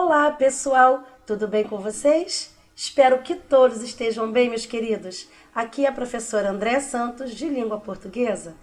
Olá, pessoal! Tudo bem com vocês? Espero que todos estejam bem, meus queridos. Aqui é a professora Andréa Santos, de Língua Portuguesa.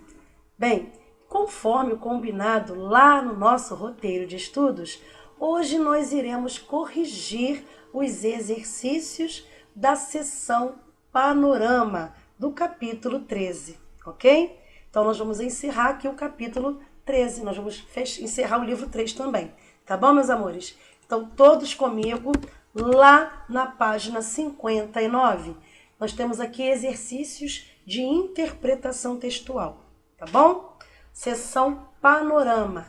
Bem, conforme o combinado lá no nosso roteiro de estudos, hoje nós iremos corrigir os exercícios da seção Panorama do capítulo 13, ok? Então nós vamos encerrar aqui o capítulo 13, nós vamos encerrar o livro 3 também, tá bom, meus amores? Então todos comigo lá na página 59. Nós temos aqui exercícios de interpretação textual, tá bom? Seção Panorama.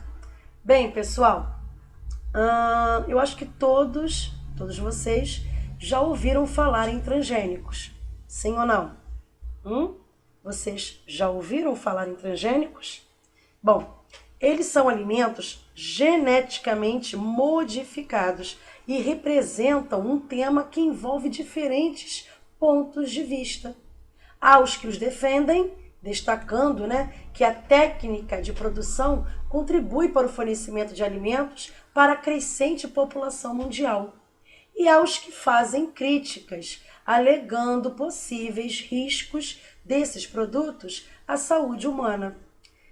Bem, pessoal, eu acho que todos vocês já ouviram falar em transgênicos, sim ou não? Vocês já ouviram falar em transgênicos? Bom, eles são alimentos geneticamente modificados e representam um tema que envolve diferentes pontos de vista. Há os que os defendem, destacando, que a técnica de produção contribui para o fornecimento de alimentos para a crescente população mundial. E há os que fazem críticas, alegando possíveis riscos desses produtos à saúde humana.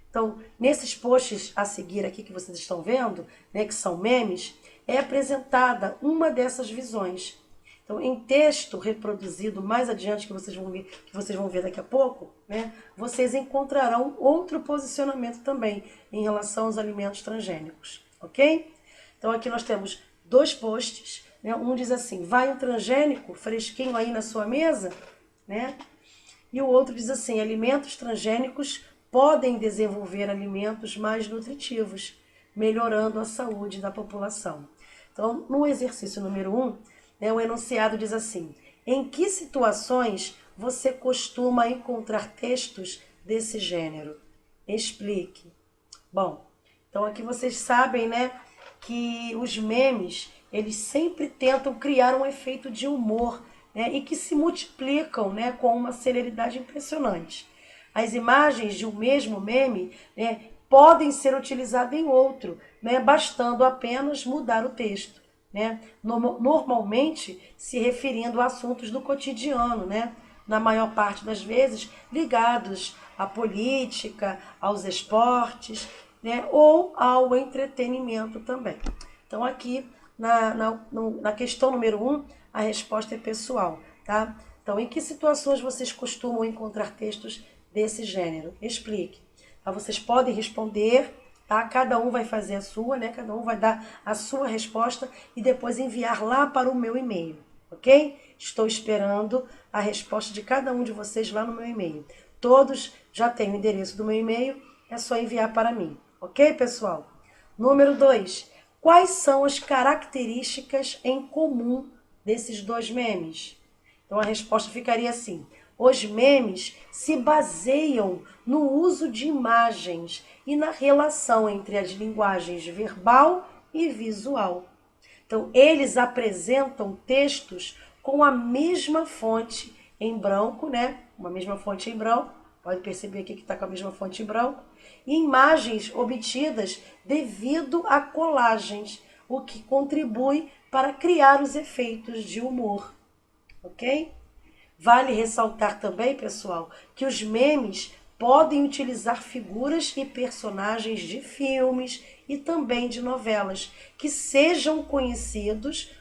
Então, nesses posts a seguir aqui que vocês estão vendo, que são memes, é apresentada uma dessas visões. Então, em texto reproduzido mais adiante, que vocês vão ver daqui a pouco, vocês encontrarão outro posicionamento também em relação aos alimentos transgênicos, ok? Então, aqui nós temos dois posts, um diz assim, vai um transgênico fresquinho aí na sua mesa, e o outro diz assim, alimentos transgênicos podem desenvolver alimentos mais nutritivos, melhorando a saúde da população. Então, no exercício número 1, o enunciado diz assim, em que situações você costuma encontrar textos desse gênero? Explique. Bom, então aqui vocês sabem, que os memes, eles sempre tentam criar um efeito de humor, e que se multiplicam, com uma celeridade impressionante. As imagens de um mesmo meme, podem ser utilizadas em outro, bastando apenas mudar o texto. Normalmente se referindo a assuntos do cotidiano, na maior parte das vezes ligados à política, aos esportes, ou ao entretenimento também. Então aqui na questão número 1, a resposta é pessoal, tá? Então, em que situações vocês costumam encontrar textos desse gênero? Explique. Tá? Vocês podem responder, tá? Cada um vai fazer a sua, cada um vai dar a sua resposta e depois enviar lá para o meu e-mail, ok? Estou esperando a resposta de cada um de vocês lá no meu e-mail. Todos já têm o endereço do meu e-mail, é só enviar para mim, ok, pessoal? Número 2. Quais são as características em comum desses dois memes? Então a resposta ficaria assim. Os memes se baseiam no uso de imagens e na relação entre as linguagens verbal e visual. Então, eles apresentam textos com a mesma fonte em branco, uma mesma fonte em branco, pode perceber aqui que está com a mesma fonte em branco, e imagens obtidas devido a colagens, o que contribui para criar os efeitos de humor, ok? Vale ressaltar também, pessoal, que os memes podem utilizar figuras e personagens de filmes e também de novelas, que sejam conhecidos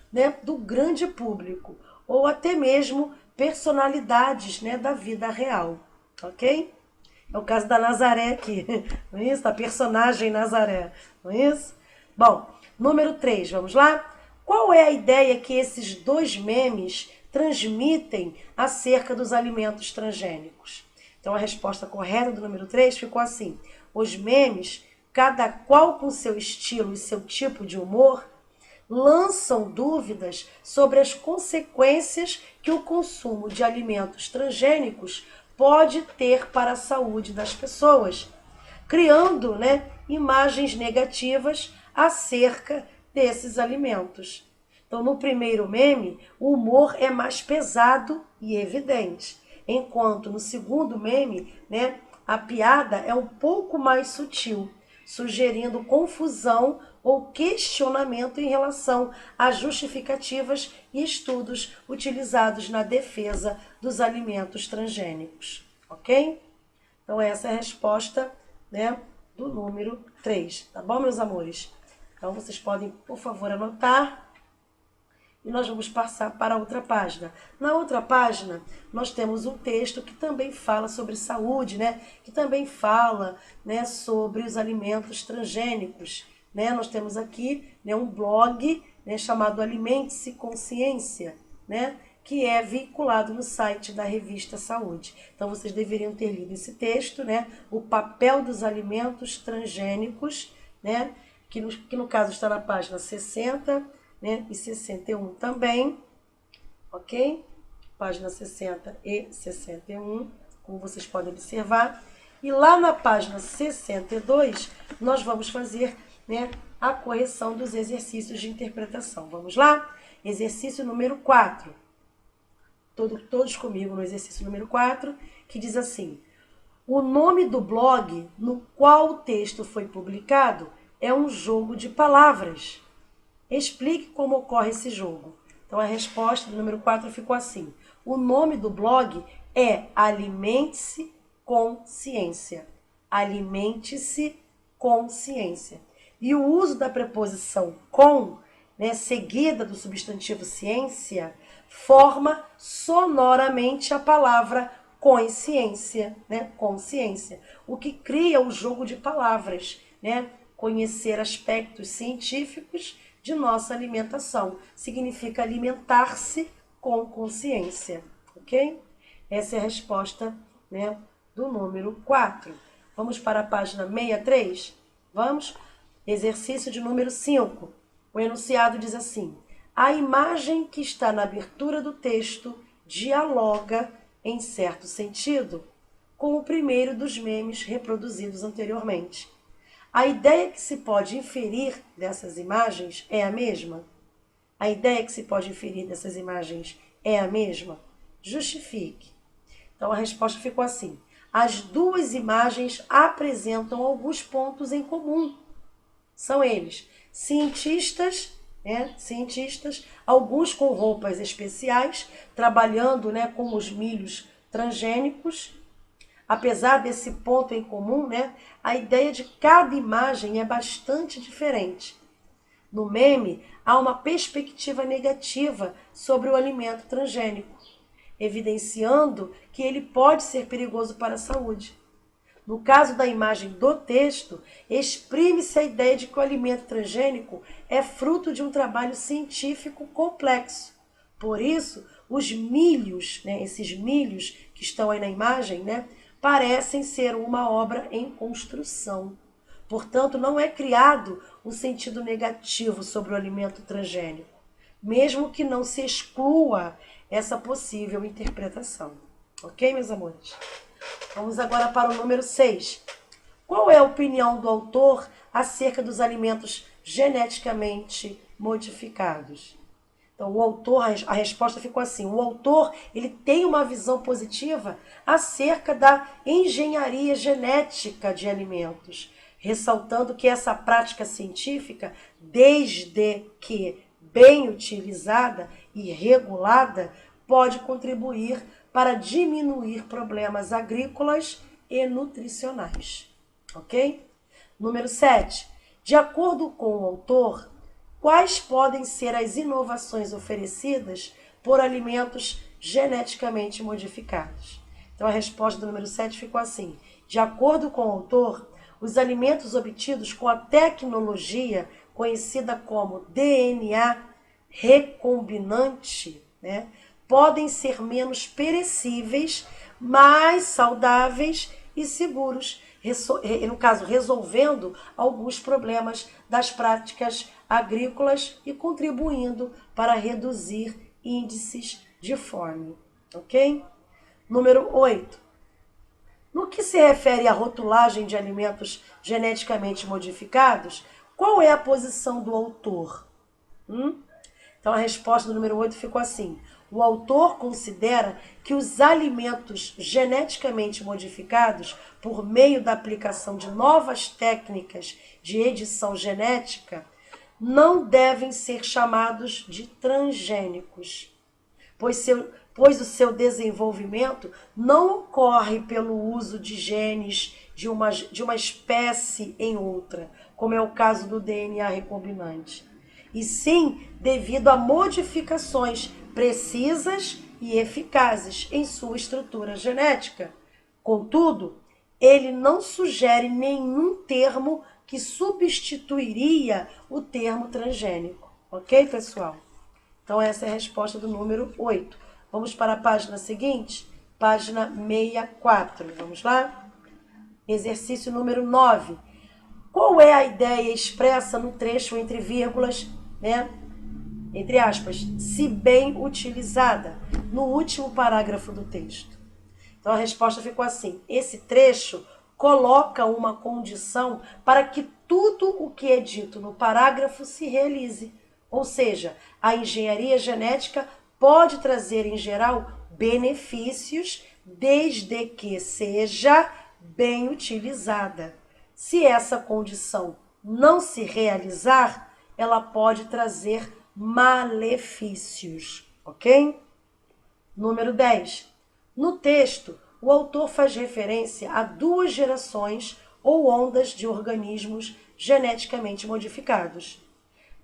do grande público, ou até mesmo personalidades da vida real, ok? É o caso da Nazaré aqui, não é isso? Da personagem Nazaré, não é isso? Bom, número 3, vamos lá? Qual é a ideia que esses dois memes transmitem acerca dos alimentos transgênicos? Então, a resposta correta do número 3 ficou assim. Os memes, cada qual com seu estilo e seu tipo de humor, lançam dúvidas sobre as consequências que o consumo de alimentos transgênicos pode ter para a saúde das pessoas, criando imagens negativas acerca desses alimentos. Então, no primeiro meme, o humor é mais pesado e evidente, enquanto no segundo meme, a piada é um pouco mais sutil, sugerindo confusão ou questionamento em relação a justificativas e estudos utilizados na defesa dos alimentos transgênicos. Ok? Então, essa é a resposta, né, do número 3. Tá bom, meus amores? Então, vocês podem, por favor, anotar. E nós vamos passar para a outra página. Na outra página, nós temos um texto que também fala sobre saúde, né? Que também fala, né, sobre os alimentos transgênicos. Né? Nós temos aqui, né, um blog, né, chamado Alimente-se Consciência, né? Que é vinculado no site da revista Saúde. Então, vocês deveriam ter lido esse texto, né? O papel dos alimentos transgênicos, né? Que no caso está na página 60, né, e 61 também, ok? Página 60 e 61, como vocês podem observar. E lá na página 62, nós vamos fazer, né, a correção dos exercícios de interpretação. Vamos lá? Exercício número 4. Todos comigo no exercício número 4, que diz assim: o nome do blog no qual o texto foi publicado é um jogo de palavras. Explique como ocorre esse jogo. Então, a resposta do número 4 ficou assim. O nome do blog é Alimente-se com Ciência. Alimente-se com Ciência. E o uso da preposição com, né, seguida do substantivo ciência, forma sonoramente a palavra consciência, né? Consciência. O que cria o jogo de palavras, né? Conhecer aspectos científicos de nossa alimentação. Significa alimentar-se com consciência, ok? Essa é a resposta, né, do número 4. Vamos para a página 63? Vamos? Exercício de número 5. O enunciado diz assim: a imagem que está na abertura do texto dialoga, em certo sentido, com o primeiro dos memes reproduzidos anteriormente. A ideia que se pode inferir dessas imagens é a mesma? A ideia que se pode inferir dessas imagens é a mesma? Justifique. Então, a resposta ficou assim. As duas imagens apresentam alguns pontos em comum. São eles: cientistas, alguns com roupas especiais, trabalhando, né, com os milhos transgênicos. Apesar desse ponto em comum, né, a ideia de cada imagem é bastante diferente. No meme, há uma perspectiva negativa sobre o alimento transgênico, evidenciando que ele pode ser perigoso para a saúde. No caso da imagem do texto, exprime-se a ideia de que o alimento transgênico é fruto de um trabalho científico complexo. Por isso, os milhos, né, esses milhos que estão aí na imagem, né, parecem ser uma obra em construção. Portanto, não é criado um sentido negativo sobre o alimento transgênico, mesmo que não se exclua essa possível interpretação. Ok, meus amores? Vamos agora para o número 6. Qual é a opinião do autor acerca dos alimentos geneticamente modificados? Então, o autor, a resposta ficou assim: o autor, ele tem uma visão positiva acerca da engenharia genética de alimentos, ressaltando que essa prática científica, desde que bem utilizada e regulada, pode contribuir para diminuir problemas agrícolas e nutricionais. Ok? Número 7. De acordo com o autor, quais podem ser as inovações oferecidas por alimentos geneticamente modificados? Então, a resposta do número 7 ficou assim: de acordo com o autor, os alimentos obtidos com a tecnologia conhecida como DNA recombinante, né, podem ser menos perecíveis, mais saudáveis e seguros, no caso, resolvendo alguns problemas das práticas agrícolas e contribuindo para reduzir índices de fome. Ok? Número 8. No que se refere à rotulagem de alimentos geneticamente modificados, qual é a posição do autor? Então, a resposta do número 8 ficou assim: o autor considera que os alimentos geneticamente modificados, por meio da aplicação de novas técnicas de edição genética, não devem ser chamados de transgênicos, pois o seu desenvolvimento não ocorre pelo uso de genes de uma espécie em outra, como é o caso do DNA recombinante, e sim devido a modificações precisas e eficazes em sua estrutura genética. Contudo, ele não sugere nenhum termo que substituiria o termo transgênico. Ok, pessoal? Então, essa é a resposta do número 8. Vamos para a página seguinte, página 64. Vamos lá? Exercício número 9. Qual é a ideia expressa no trecho entre vírgulas, né? Entre aspas, se bem utilizada, no último parágrafo do texto? Então, a resposta ficou assim. Esse trecho coloca uma condição para que tudo o que é dito no parágrafo se realize. Ou seja, a engenharia genética pode trazer, em geral, benefícios desde que seja bem utilizada. Se essa condição não se realizar, ela pode trazer malefícios, ok? Número 10. No texto, o autor faz referência a 2 gerações ou ondas de organismos geneticamente modificados.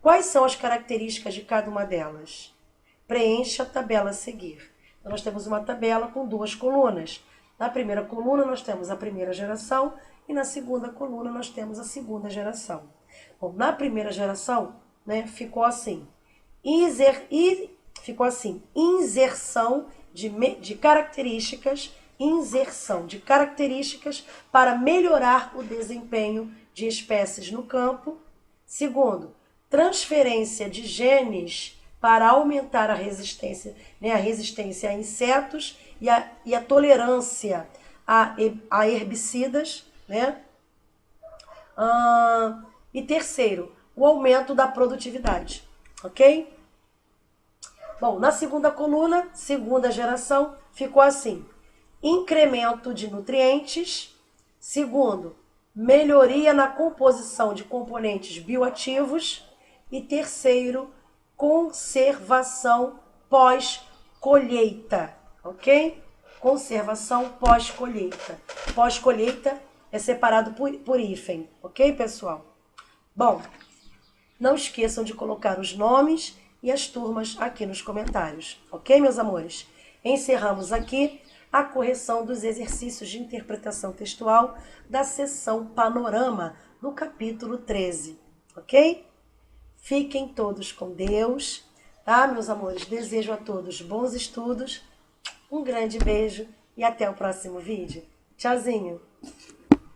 Quais são as características de cada uma delas? Preencha a tabela a seguir. Então, nós temos uma tabela com 2 colunas. Na primeira coluna, nós temos a primeira geração e na segunda coluna, nós temos a segunda geração. Bom, na primeira geração, né, ficou assim. Inserção de características para melhorar o desempenho de espécies no campo. Segundo, transferência de genes para aumentar a resistência, né, a insetos e a tolerância a herbicidas, né? E terceiro, o aumento da produtividade, ok? Bom, na segunda coluna, segunda geração, ficou assim: incremento de nutrientes. Segundo, melhoria na composição de componentes bioativos. E terceiro, conservação pós-colheita, ok? Conservação pós-colheita. Pós-colheita é separado por hífen, ok, pessoal? Bom, não esqueçam de colocar os nomes e as turmas aqui nos comentários, ok, meus amores? Encerramos aqui a correção dos exercícios de interpretação textual da seção Panorama, no capítulo 13, ok? Fiquem todos com Deus, tá, meus amores? Desejo a todos bons estudos, um grande beijo e até o próximo vídeo. Tchauzinho!